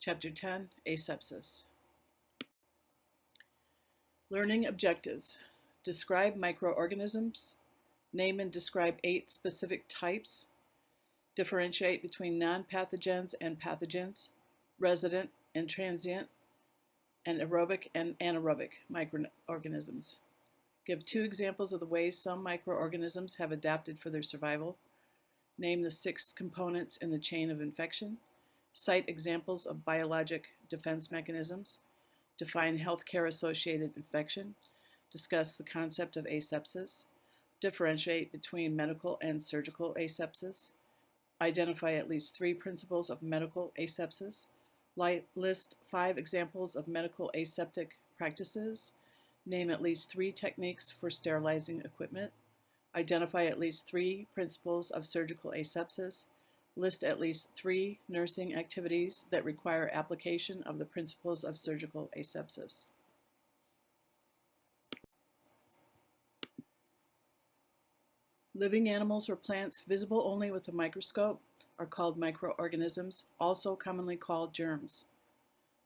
Chapter 10, Asepsis. Learning objectives. Describe microorganisms. Name and describe 8 specific types. Differentiate between non-pathogens and pathogens, resident and transient, and aerobic and anaerobic microorganisms. Give 2 examples of the ways some microorganisms have adapted for their survival. Name the 6 components in the chain of infection. Cite examples of biologic defense mechanisms. Define healthcare-associated infection. Discuss the concept of asepsis. Differentiate between medical and surgical asepsis. Identify at least 3 principles of medical asepsis. List 5 examples of medical aseptic practices. Name at least 3 techniques for sterilizing equipment. Identify at least 3 principles of surgical asepsis. List at least 3 nursing activities that require application of the principles of surgical asepsis. Living animals or plants visible only with a microscope are called microorganisms, also commonly called germs.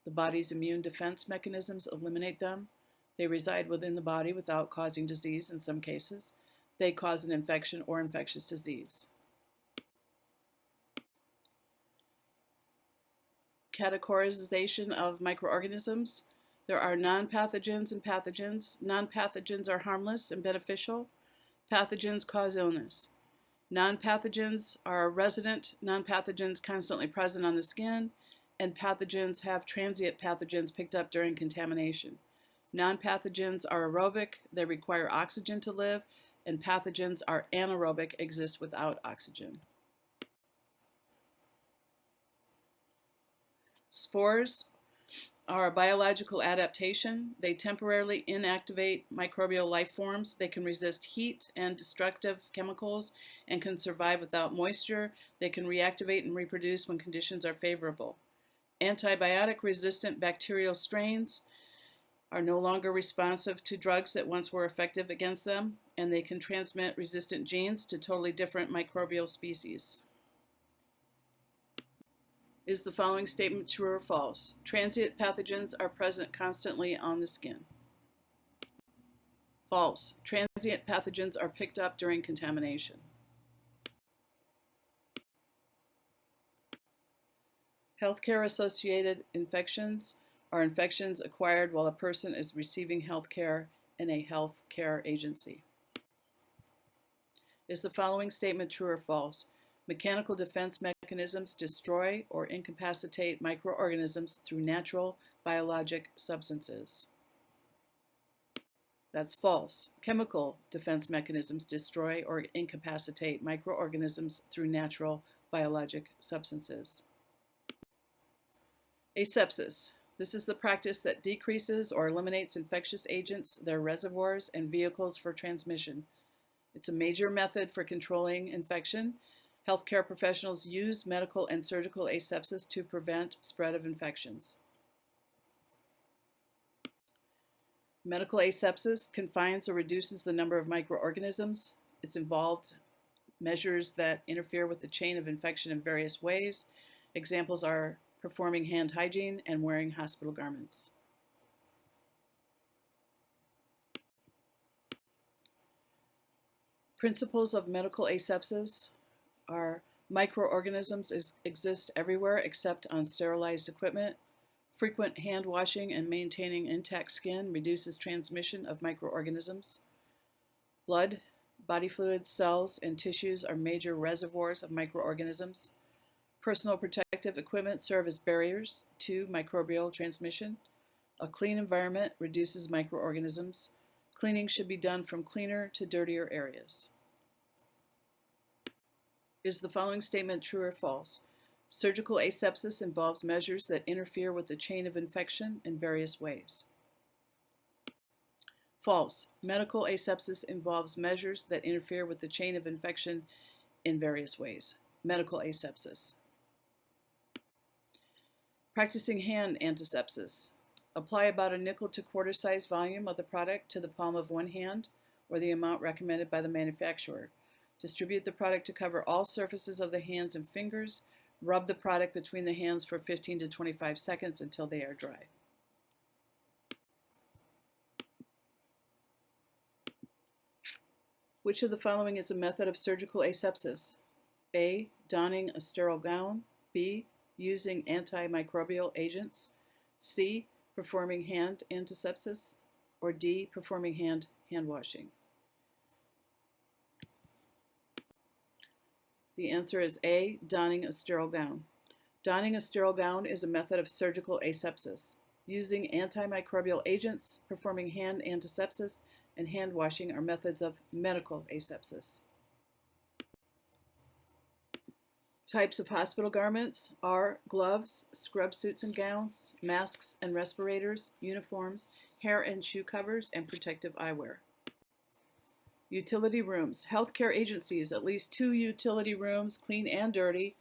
The body's immune defense mechanisms eliminate them. They reside within the body without causing disease in some cases. They cause an infection or infectious disease. Categorization of microorganisms. There are non-pathogens and pathogens. Non-pathogens are harmless and beneficial. Pathogens cause illness. Non-pathogens are resident, non-pathogens constantly present on the skin, and pathogens have transient pathogens picked up during contamination. Non-pathogens are aerobic, they require oxygen to live, and pathogens are anaerobic, exist without oxygen. Spores are a biological adaptation. They temporarily inactivate microbial life forms. They can resist heat and destructive chemicals and can survive without moisture. They can reactivate and reproduce when conditions are favorable. Antibiotic-resistant bacterial strains are no longer responsive to drugs that once were effective against them, and they can transmit resistant genes to totally different microbial species. Is the following statement true or false? Transient pathogens are present constantly on the skin. False. Transient pathogens are picked up during contamination. Healthcare-associated infections are infections acquired while a person is receiving health care in a health care agency. Is the following statement true or false? Mechanical defense mechanisms destroy or incapacitate microorganisms through natural biologic substances. That's false. Chemical defense mechanisms destroy or incapacitate microorganisms through natural biologic substances. Asepsis. This is the practice that decreases or eliminates infectious agents, their reservoirs, and vehicles for transmission. It's a major method for controlling infection. Healthcare professionals use medical and surgical asepsis to prevent spread of infections. Medical asepsis confines or reduces the number of microorganisms. It's involved measures that interfere with the chain of infection in various ways. Examples are performing hand hygiene and wearing hospital garments. Principles of medical asepsis are microorganisms exist everywhere except on sterilized equipment. Frequent hand washing and maintaining intact skin reduces transmission of microorganisms. Blood, body fluids, cells, and tissues are major reservoirs of microorganisms. Personal protective equipment serve as barriers to microbial transmission. A clean environment reduces microorganisms. Cleaning should be done from cleaner to dirtier areas. Is the following statement true or false? Surgical asepsis involves measures that interfere with the chain of infection in various ways. False. Medical asepsis involves measures that interfere with the chain of infection in various ways. Medical asepsis. Practicing hand antisepsis. Apply about a nickel to quarter size volume of the product to the palm of one hand, or the amount recommended by the manufacturer. Distribute the product to cover all surfaces of the hands and fingers. Rub the product between the hands for 15 to 25 seconds until they are dry. Which of the following is a method of surgical asepsis? A. Donning a sterile gown. B. Using antimicrobial agents. C. Performing hand antisepsis. Or D. Performing hand washing. The answer is A. Donning a sterile gown. Donning a sterile gown is a method of surgical asepsis. Using antimicrobial agents, performing hand antisepsis, and hand washing are methods of medical asepsis. Types of hospital garments are gloves, scrub suits and gowns, masks and respirators, uniforms, hair and shoe covers, and protective eyewear. Utility rooms. Healthcare agencies, at least 2 utility rooms, clean and dirty,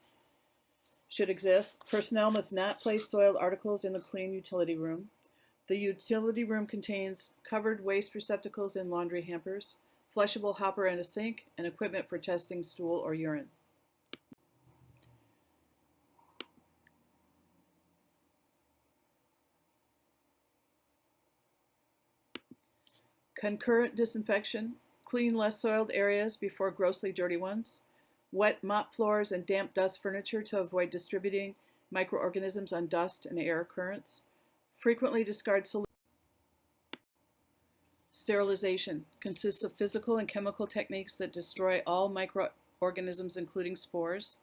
should exist. Personnel must not place soiled articles in the clean utility room. The utility room contains covered waste receptacles and laundry hampers, flushable hopper and a sink, and equipment for testing stool or urine. Concurrent disinfection. Clean less soiled areas before grossly dirty ones. Wet mop floors and damp dust furniture to avoid distributing microorganisms on dust and air currents. Frequently discard solutions. Sterilization consists of physical and chemical techniques that destroy all microorganisms, including spores.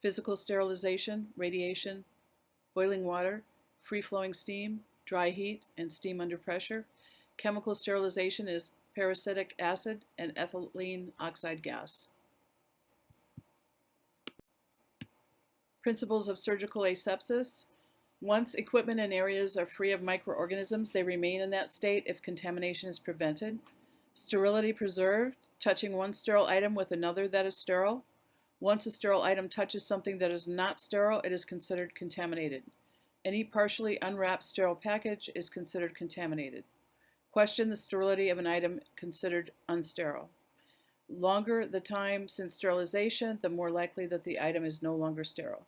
Physical sterilization, radiation, boiling water, free-flowing steam, dry heat, and steam under pressure. Chemical sterilization is peracetic acid and ethylene oxide gas. Principles of surgical asepsis. Once equipment and areas are free of microorganisms, they remain in that state if contamination is prevented. Sterility preserved, touching one sterile item with another that is sterile. Once a sterile item touches something that is not sterile, it is considered contaminated. Any partially unwrapped sterile package is considered contaminated. Question the sterility of an item considered unsterile. Longer the time since sterilization, the more likely that the item is no longer sterile.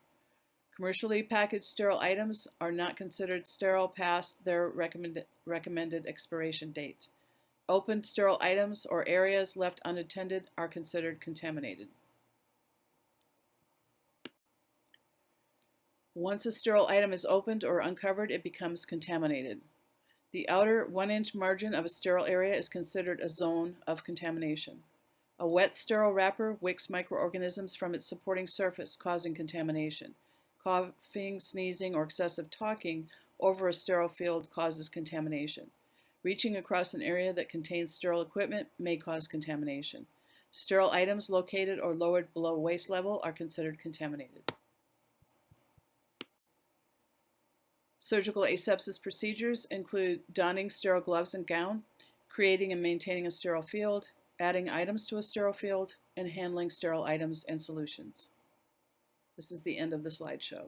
Commercially packaged sterile items are not considered sterile past their recommended expiration date. Opened sterile items or areas left unattended are considered contaminated. Once a sterile item is opened or uncovered, it becomes contaminated. The outer 1-inch margin of a sterile area is considered a zone of contamination. A wet sterile wrapper wicks microorganisms from its supporting surface, causing contamination. Coughing, sneezing, or excessive talking over a sterile field causes contamination. Reaching across an area that contains sterile equipment may cause contamination. Sterile items located or lowered below waist level are considered contaminated. Surgical asepsis procedures include donning sterile gloves and gown, creating and maintaining a sterile field, adding items to a sterile field, and handling sterile items and solutions. This is the end of the slideshow.